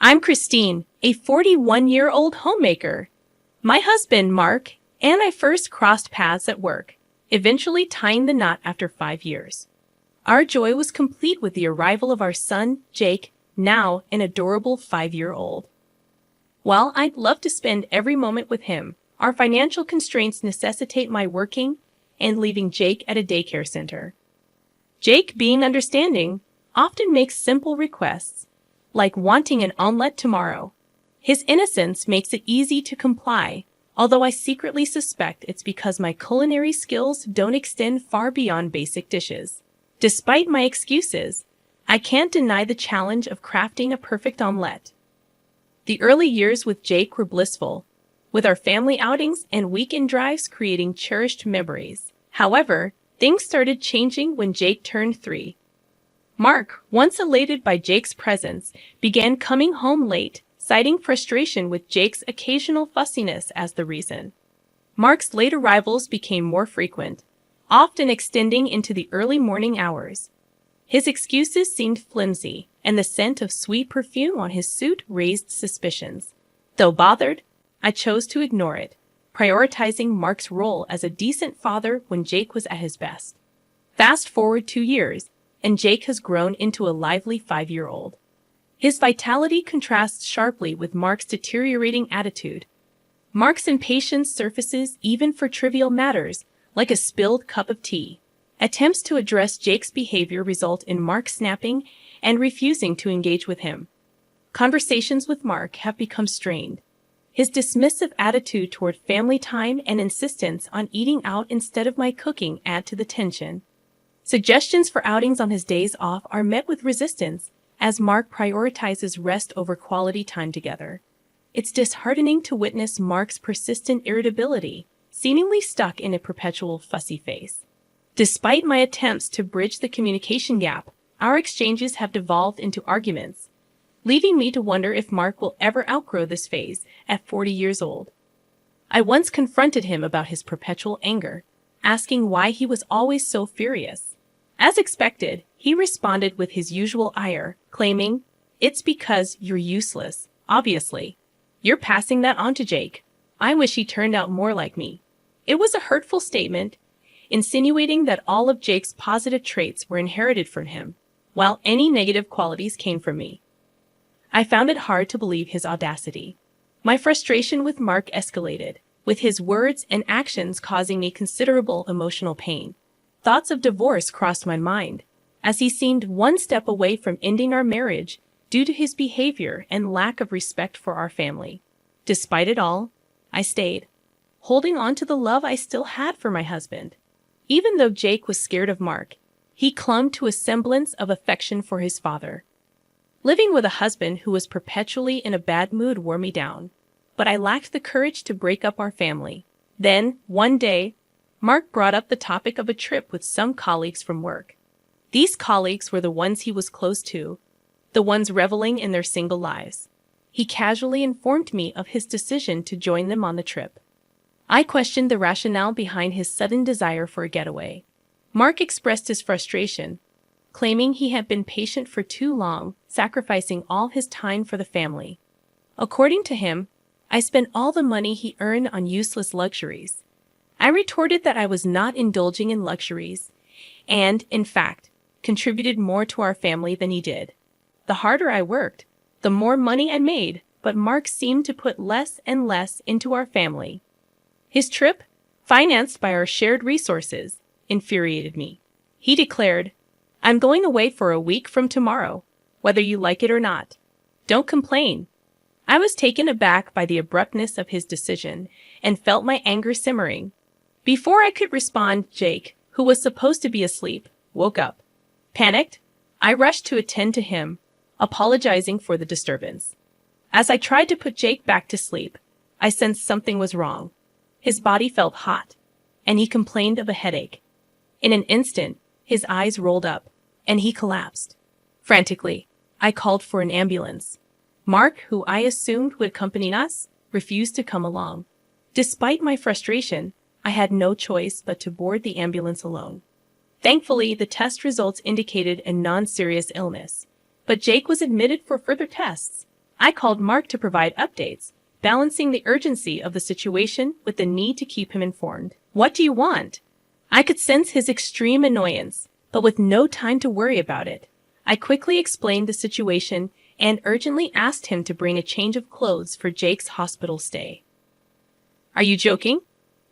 I'm Christine, a 41-year-old homemaker. My husband, Mark, and I first crossed paths at work, eventually tying the knot after 5 years. Our joy was complete with the arrival of our son, Jake, now an adorable 5-year-old. While I'd love to spend every moment with him, our financial constraints necessitate my working and leaving Jake at a daycare center. Jake, being understanding, often makes simple requests, like wanting an omelette tomorrow. His innocence makes it easy to comply, although I secretly suspect it's because my culinary skills don't extend far beyond basic dishes. Despite my excuses, I can't deny the challenge of crafting a perfect omelette. The early years with Jake were blissful, with our family outings and weekend drives creating cherished memories. However, things started changing when Jake turned 3. Mark, once elated by Jake's presence, began coming home late, citing frustration with Jake's occasional fussiness as the reason. Mark's late arrivals became more frequent, often extending into the early morning hours. His excuses seemed flimsy, and the scent of sweet perfume on his suit raised suspicions. Though bothered, I chose to ignore it, prioritizing Mark's role as a decent father when Jake was at his best. Fast forward 2 years, and Jake has grown into a lively 5-year-old. His vitality contrasts sharply with Mark's deteriorating attitude. Mark's impatience surfaces even for trivial matters, like a spilled cup of tea. Attempts to address Jake's behavior result in Mark snapping and refusing to engage with him. Conversations with Mark have become strained. His dismissive attitude toward family time and insistence on eating out instead of my cooking add to the tension. Suggestions for outings on his days off are met with resistance, as Mark prioritizes rest over quality time together. It's disheartening to witness Mark's persistent irritability, seemingly stuck in a perpetual fussy face. Despite my attempts to bridge the communication gap, our exchanges have devolved into arguments, leaving me to wonder if Mark will ever outgrow this phase at 40 years old. I once confronted him about his perpetual anger, asking why he was always so furious. As expected, he responded with his usual ire, claiming, "It's because you're useless, obviously. You're passing that on to Jake. I wish he turned out more like me." It was a hurtful statement, insinuating that all of Jake's positive traits were inherited from him, while any negative qualities came from me. I found it hard to believe his audacity. My frustration with Mark escalated, with his words and actions causing me considerable emotional pain. Thoughts of divorce crossed my mind, as he seemed one step away from ending our marriage due to his behavior and lack of respect for our family. Despite it all, I stayed, holding on to the love I still had for my husband. Even though Jake was scared of Mark, he clung to a semblance of affection for his father. Living with a husband who was perpetually in a bad mood wore me down, but I lacked the courage to break up our family. Then, one day, Mark brought up the topic of a trip with some colleagues from work. These colleagues were the ones he was close to, the ones reveling in their single lives. He casually informed me of his decision to join them on the trip. I questioned the rationale behind his sudden desire for a getaway. Mark expressed his frustration, claiming he had been patient for too long, sacrificing all his time for the family. According to him, I spent all the money he earned on useless luxuries. I retorted that I was not indulging in luxuries, and, in fact, contributed more to our family than he did. The harder I worked, the more money I made, but Mark seemed to put less and less into our family. His trip, financed by our shared resources, infuriated me. He declared, "I'm going away for a week from tomorrow, whether you like it or not. Don't complain." I was taken aback by the abruptness of his decision and felt my anger simmering. Before I could respond, Jake, who was supposed to be asleep, woke up. Panicked, I rushed to attend to him, apologizing for the disturbance. As I tried to put Jake back to sleep, I sensed something was wrong. His body felt hot, and he complained of a headache. In an instant, his eyes rolled up, and he collapsed. Frantically, I called for an ambulance. Mark, who I assumed would accompany us, refused to come along. Despite my frustration, I had no choice but to board the ambulance alone. Thankfully, the test results indicated a non-serious illness, but Jake was admitted for further tests. I called Mark to provide updates, balancing the urgency of the situation with the need to keep him informed. What do you want? I could sense his extreme annoyance, but with no time to worry about it. I quickly explained the situation and urgently asked him to bring a change of clothes for Jake's hospital stay. Are you joking?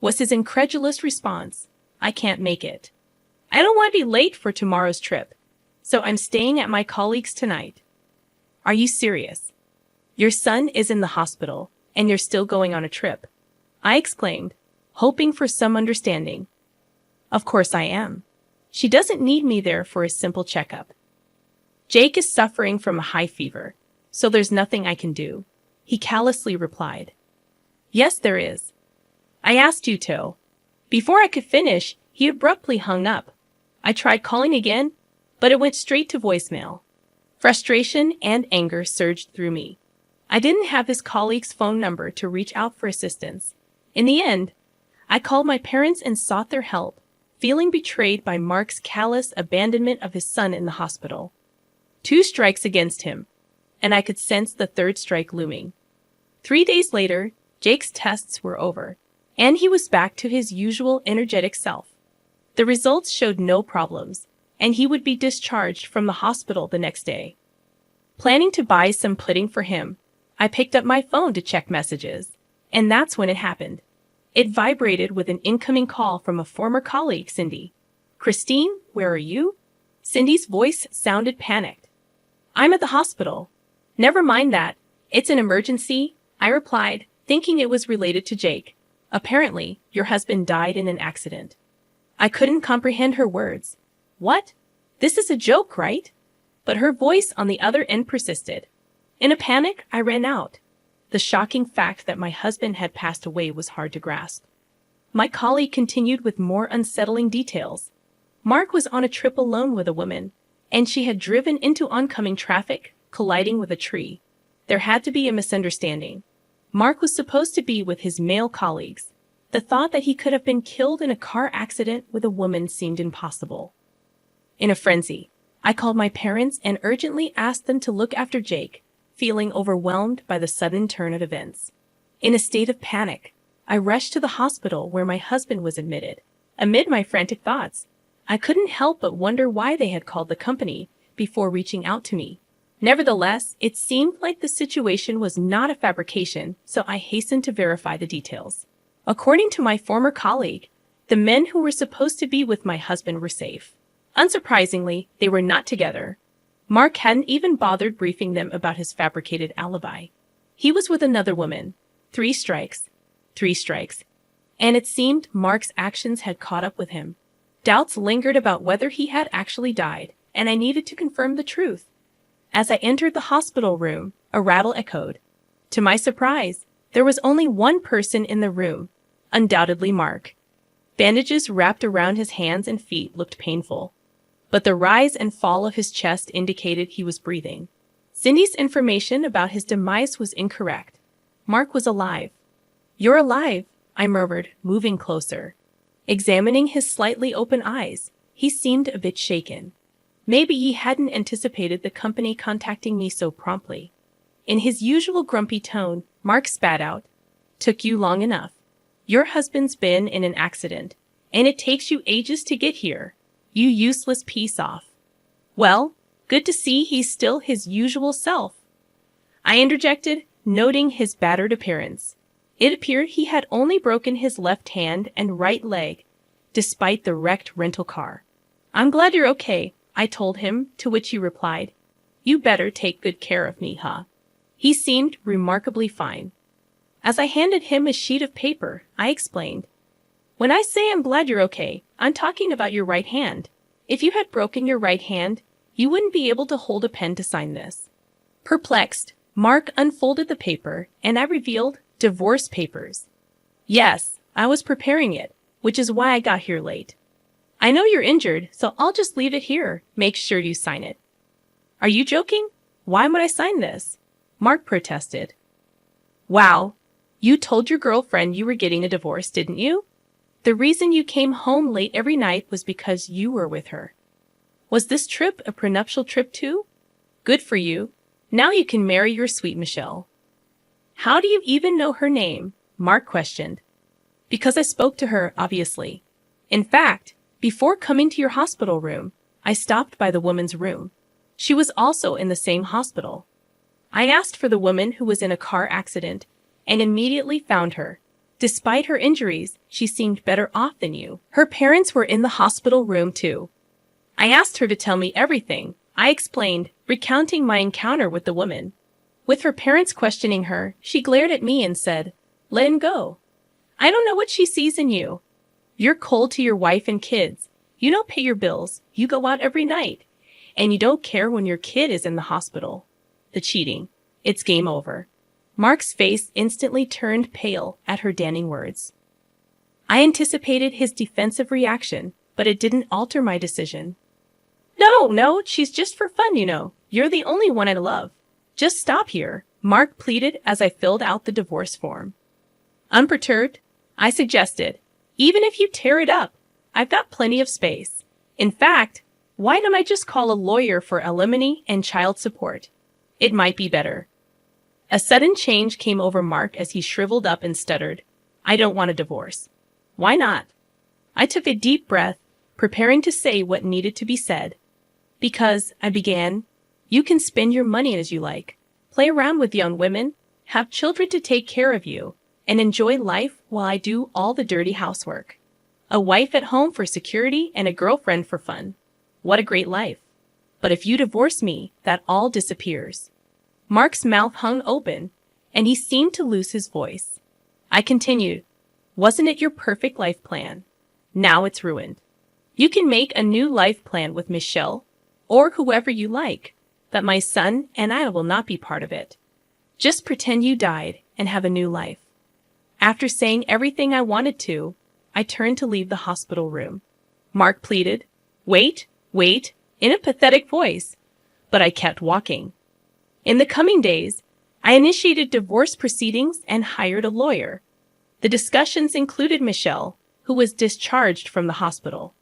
Was his incredulous response. I can't make it. I don't want to be late for tomorrow's trip, so I'm staying at my colleague's tonight. Are you serious? Your son is in the hospital, and you're still going on a trip, I exclaimed, hoping for some understanding. Of course I am. She doesn't need me there for a simple checkup. Jake is suffering from a high fever, so there's nothing I can do, he callously replied. Yes, there is. I asked you to. Before I could finish, he abruptly hung up. I tried calling again, but it went straight to voicemail. Frustration and anger surged through me. I didn't have his colleague's phone number to reach out for assistance. In the end, I called my parents and sought their help, feeling betrayed by Mark's callous abandonment of his son in the hospital. 2 strikes against him, and I could sense the 3rd strike looming. 3 days later, Jake's tests were over, and he was back to his usual energetic self. The results showed no problems, and he would be discharged from the hospital the next day. Planning to buy some pudding for him, I picked up my phone to check messages, and that's when it happened. It vibrated with an incoming call from a former colleague, Cindy. Christine, where are you? Cindy's voice sounded panicked. I'm at the hospital. Never mind that. It's an emergency, I replied, thinking it was related to Jake. Apparently, your husband died in an accident. I couldn't comprehend her words. What? This is a joke, right? But her voice on the other end persisted. In a panic, I ran out. The shocking fact that my husband had passed away was hard to grasp. My colleague continued with more unsettling details. Mark was on a trip alone with a woman, and she had driven into oncoming traffic, colliding with a tree. There had to be a misunderstanding. Mark was supposed to be with his male colleagues. The thought that he could have been killed in a car accident with a woman seemed impossible. In a frenzy, I called my parents and urgently asked them to look after Jake, feeling overwhelmed by the sudden turn of events. In a state of panic, I rushed to the hospital where my husband was admitted. Amid my frantic thoughts, I couldn't help but wonder why they had called the company before reaching out to me. Nevertheless, it seemed like the situation was not a fabrication, so I hastened to verify the details. According to my former colleague, the men who were supposed to be with my husband were safe. Unsurprisingly, they were not together. Mark hadn't even bothered briefing them about his fabricated alibi. He was with another woman. 3 strikes. 3 strikes. And it seemed Mark's actions had caught up with him. Doubts lingered about whether he had actually died, and I needed to confirm the truth. As I entered the hospital room, a rattle echoed. To my surprise, there was only one person in the room, undoubtedly Mark. Bandages wrapped around his hands and feet looked painful, but the rise and fall of his chest indicated he was breathing. Cindy's information about his demise was incorrect. Mark was alive. You're alive, I murmured, moving closer. Examining his slightly open eyes, he seemed a bit shaken. Maybe he hadn't anticipated the company contacting me so promptly. In his usual grumpy tone, Mark spat out, "Took you long enough. Your husband's been in an accident, and it takes you ages to get here. You useless piece off." Well, good to see he's still his usual self, I interjected, noting his battered appearance. It appeared he had only broken his left hand and right leg, despite the wrecked rental car. "I'm glad you're okay," I told him, to which he replied, "You better take good care of me, huh?" He seemed remarkably fine. As I handed him a sheet of paper, I explained, "When I say I'm glad you're okay, I'm talking about your right hand. If you had broken your right hand, you wouldn't be able to hold a pen to sign this." Perplexed, Mark unfolded the paper, and I revealed divorce papers. Yes, I was preparing it, which is why I got here late. "I know you're injured, so I'll just leave it here. Make sure you sign it." "Are you joking? Why would I sign this?" Mark protested. "Wow, you told your girlfriend you were getting a divorce, didn't you? The reason you came home late every night was because you were with her. Was this trip a prenuptial trip too? Good for you. Now you can marry your sweet Michelle." "How do you even know her name?" Mark questioned. "Because I spoke to her, obviously. In fact, before coming to your hospital room, I stopped by the woman's room. She was also in the same hospital. I asked for the woman who was in a car accident and immediately found her. Despite her injuries, she seemed better off than you. Her parents were in the hospital room too. I asked her to tell me everything," I explained, recounting my encounter with the woman. With her parents questioning her, she glared at me and said, "Let him go. I don't know what she sees in you. You're cold to your wife and kids. You don't pay your bills. You go out every night. And you don't care when your kid is in the hospital. The cheating. It's game over." Mark's face instantly turned pale at her damning words. I anticipated his defensive reaction, but it didn't alter my decision. No, she's just for fun, you know. You're the only one I love. Just stop here," Mark pleaded as I filled out the divorce form. Unperturbed, I suggested, "Even if you tear it up, I've got plenty of space. In fact, why don't I just call a lawyer for alimony and child support? It might be better." A sudden change came over Mark as he shriveled up and stuttered, "I don't want a divorce." "Why not?" I took a deep breath, preparing to say what needed to be said. "Because," I began, "you can spend your money as you like, play around with young women, have children to take care of you, and enjoy life while I do all the dirty housework. A wife at home for security and a girlfriend for fun. What a great life. But if you divorce me, that all disappears." Mark's mouth hung open, and he seemed to lose his voice. I continued, "Wasn't it your perfect life plan? Now it's ruined. You can make a new life plan with Michelle, or whoever you like, but my son and I will not be part of it. Just pretend you died and have a new life." After saying everything I wanted to, I turned to leave the hospital room. Mark pleaded, Wait, in a pathetic voice, but I kept walking. In the coming days, I initiated divorce proceedings and hired a lawyer. The discussions included Michelle, who was discharged from the hospital.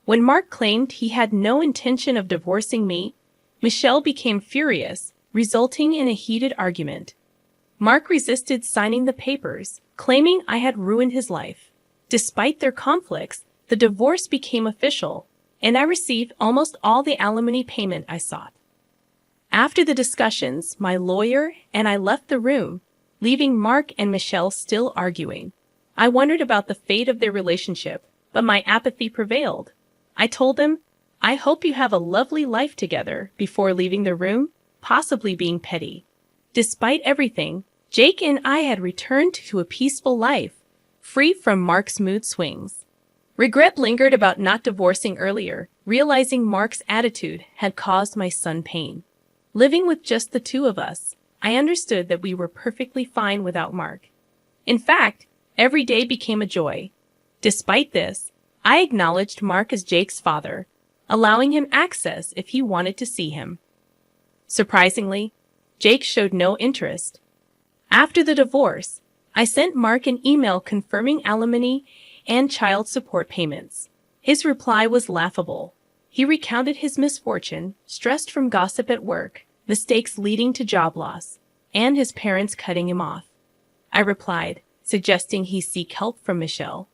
When Mark claimed he had no intention of divorcing me, Michelle became furious, resulting in a heated argument. Mark resisted signing the papers, claiming I had ruined his life. Despite their conflicts, the divorce became official, and I received almost all the alimony payment I sought. After the discussions, my lawyer and I left the room, leaving Mark and Michelle still arguing. I wondered about the fate of their relationship, but my apathy prevailed. I told them, "I hope you have a lovely life together," before leaving the room, possibly being petty. Despite everything, Jake and I had returned to a peaceful life, free from Mark's mood swings. Regret lingered about not divorcing earlier, realizing Mark's attitude had caused my son pain. Living with just the two of us, I understood that we were perfectly fine without Mark. In fact, every day became a joy. Despite this, I acknowledged Mark as Jake's father, allowing him access if he wanted to see him. Surprisingly, Jake showed no interest. After the divorce, I sent Mark an email confirming alimony and child support payments. His reply was laughable. He recounted his misfortune, stressed from gossip at work, mistakes leading to job loss, and his parents cutting him off. I replied, suggesting he seek help from Michelle.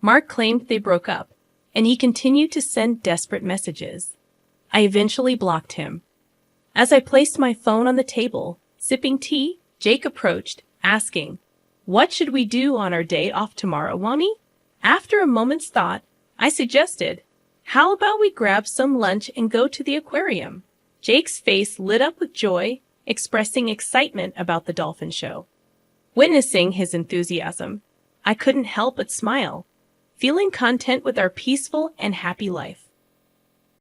Mark claimed they broke up, and he continued to send desperate messages. I eventually blocked him. As I placed my phone on the table, sipping tea, Jake approached, asking, "What should we do on our day off tomorrow, Mommy?" After a moment's thought, I suggested, "How about we grab some lunch and go to the aquarium?" Jake's face lit up with joy, expressing excitement about the dolphin show. Witnessing his enthusiasm, I couldn't help but smile, feeling content with our peaceful and happy life.